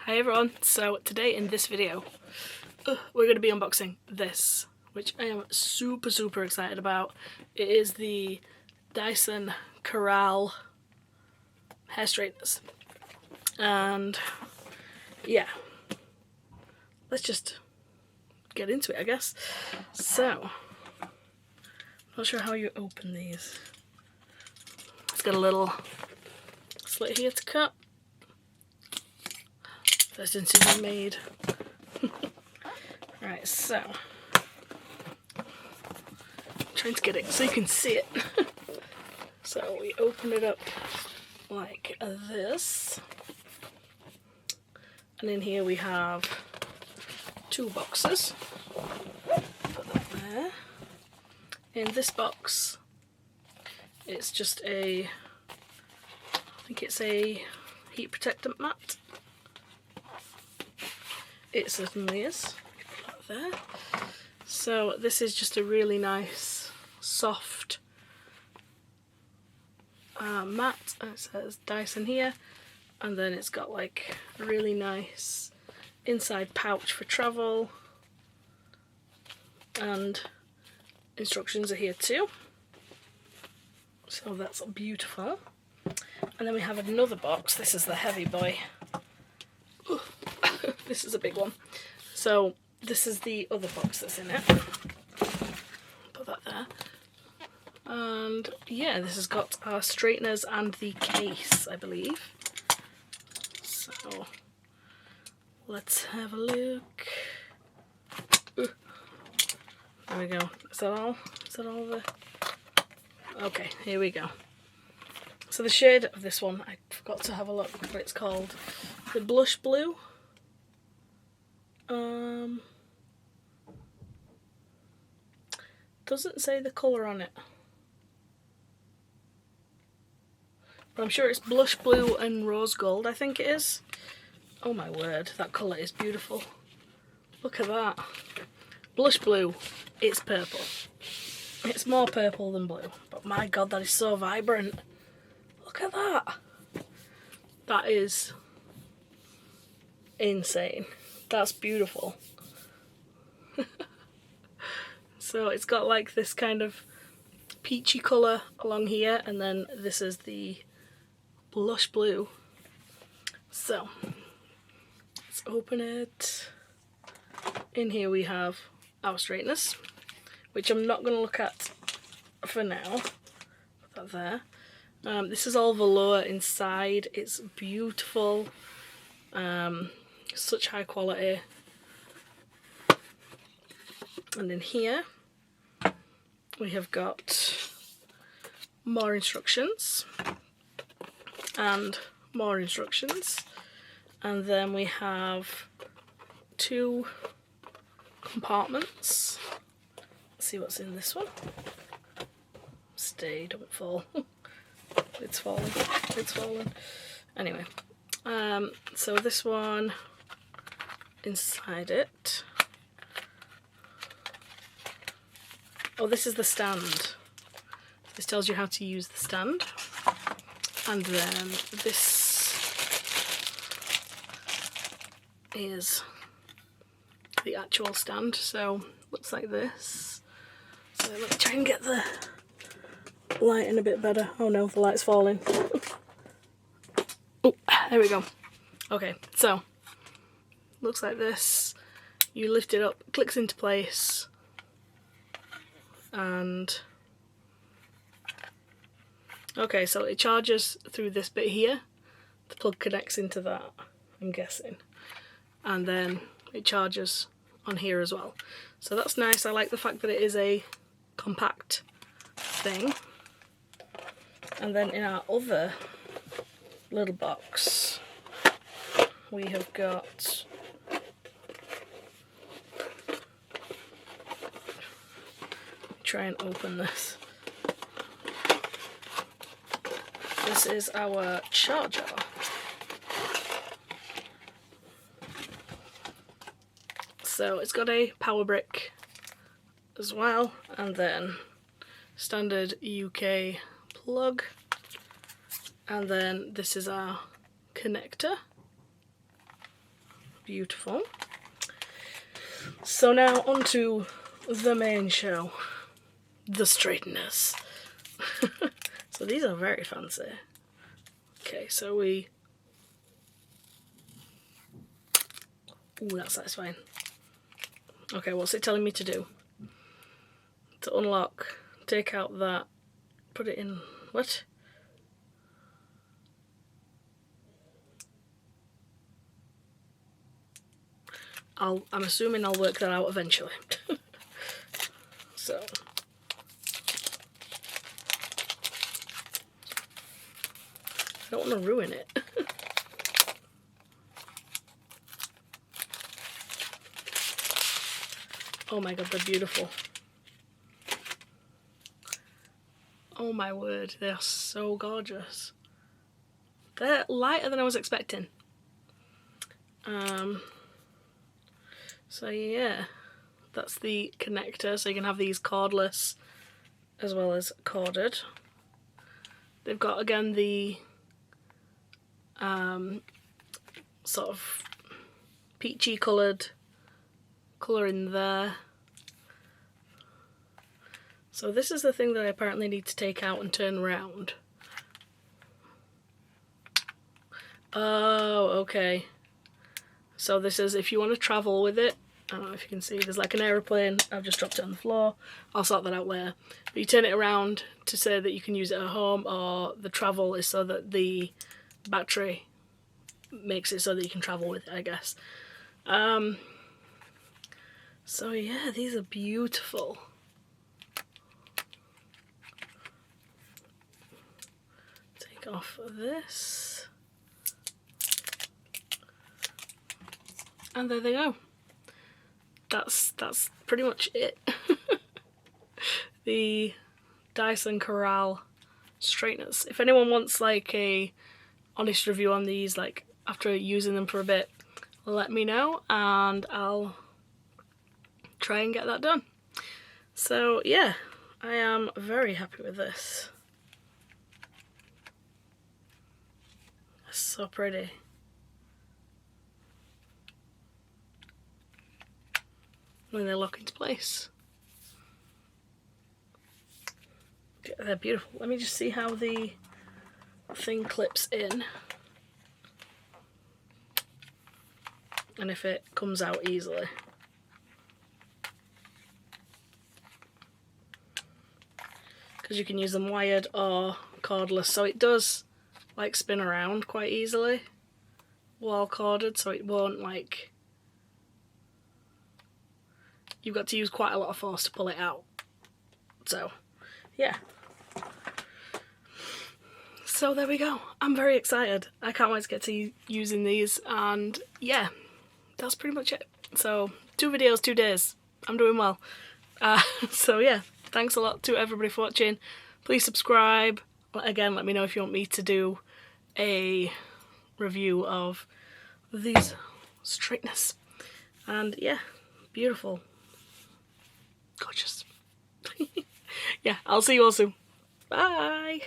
Hi everyone, so today in this video we're going to be unboxing this, which I am super excited about. It is the Dyson Corrale hair straighteners, and yeah, let's just get into it I guess. So, not sure how you open these. It's got a little slit here to cut. First incision made. Right, so I'm trying to get it so you can see it. So we open it up like this, and in here we have two boxes. Put that there. In this box, it's just I think it's a heat protectant mat. It certainly is. Put that there. So this is just a really nice, soft mat. It says Dyson here, and then it's got like a really nice inside pouch for travel, and instructions are here too. So that's beautiful. And then we have another box. This is the heavy boy. This is a big one. So this is the other box that's in it. Put that there. And yeah, this has got our straighteners and the case, I believe. So let's have a look. Ooh. There we go. Is that all? Is that all the... Okay, here we go. So the shade of this one, I forgot to have a look what it's called. The blush blue. Doesn't say the colour on it, but I'm sure it's blush blue and rose gold, I think it is. Oh my word, that colour is beautiful. Look at that. Blush blue, it's purple. It's more purple than blue, but my god, that is so vibrant. Look at that. That is insane. That's beautiful. So it's got like this kind of peachy colour along here, and then this is the blush blue. So let's open it. In here we have our straighteners, which I'm not going to look at for now. Put that there. This is all velour inside. It's beautiful. Such high quality. And in here we have got more instructions and more instructions, and then we have two compartments. Let's see what's in this one. Stay, don't fall. It's falling. It's falling. Anyway, so this one, inside it. Oh, this is the stand. This tells you how to use the stand. And then this is the actual stand. So looks like this. So let me try and get the light in a bit better. Oh no, the light's falling. Oh, there we go. Okay, so looks like this. You lift it up, clicks into place, and okay, so it charges through this bit here. The plug connects into that, I'm guessing, and then it charges on here as well. So that's nice. I like the fact that it is a compact thing. And then in our other little box we have got try and open this. This is our charger. So it's got a power brick as well, and then standard UK plug, and then this is our connector. Beautiful. So now onto the main show, the straighteners. So these are very fancy. Okay, so we... Ooh, that's satisfying. Okay, what's it telling me to do? To unlock, take out that, put it in... What? I'm assuming I'll work that out eventually. So... I don't want to ruin it. Oh my god, they're beautiful. Oh my word, they are so gorgeous. They're lighter than I was expecting. So yeah, that's the connector, so you can have these cordless as well as corded. They've got, again, the sort of peachy coloured colour in there. So this is the thing that I apparently need to take out and turn around. Oh, okay. So this is if you want to travel with it. I don't know if you can see, there's like an aeroplane. I've just dropped it on the floor. I'll sort that out later. But you turn it around to say that you can use it at home, or the travel is so that the battery makes it so that you can travel with it, I guess. So yeah, these are beautiful. Take off this. And there they go. That's pretty much it. The Dyson Corrale straighteners. If anyone wants like a honest review on these, like after using them for a bit, let me know and I'll try and get that done. So yeah, I am very happy with this. It's so pretty. When they lock into place. They're beautiful. Let me just see how the thing clips in. And if it comes out easily. Because you can use them wired or cordless, so it does like spin around quite easily while corded, so it won't like... You've got to use quite a lot of force to pull it out. So, yeah. So there we go. I'm very excited. I can't wait to get to using these, and yeah, that's pretty much it. So, 2 videos, 2 days. I'm doing well. So yeah, thanks a lot to everybody for watching. Please subscribe. Again, let me know if you want me to do a review of these straighteners. And yeah, beautiful. Gorgeous. Yeah, I'll see you all soon. Bye.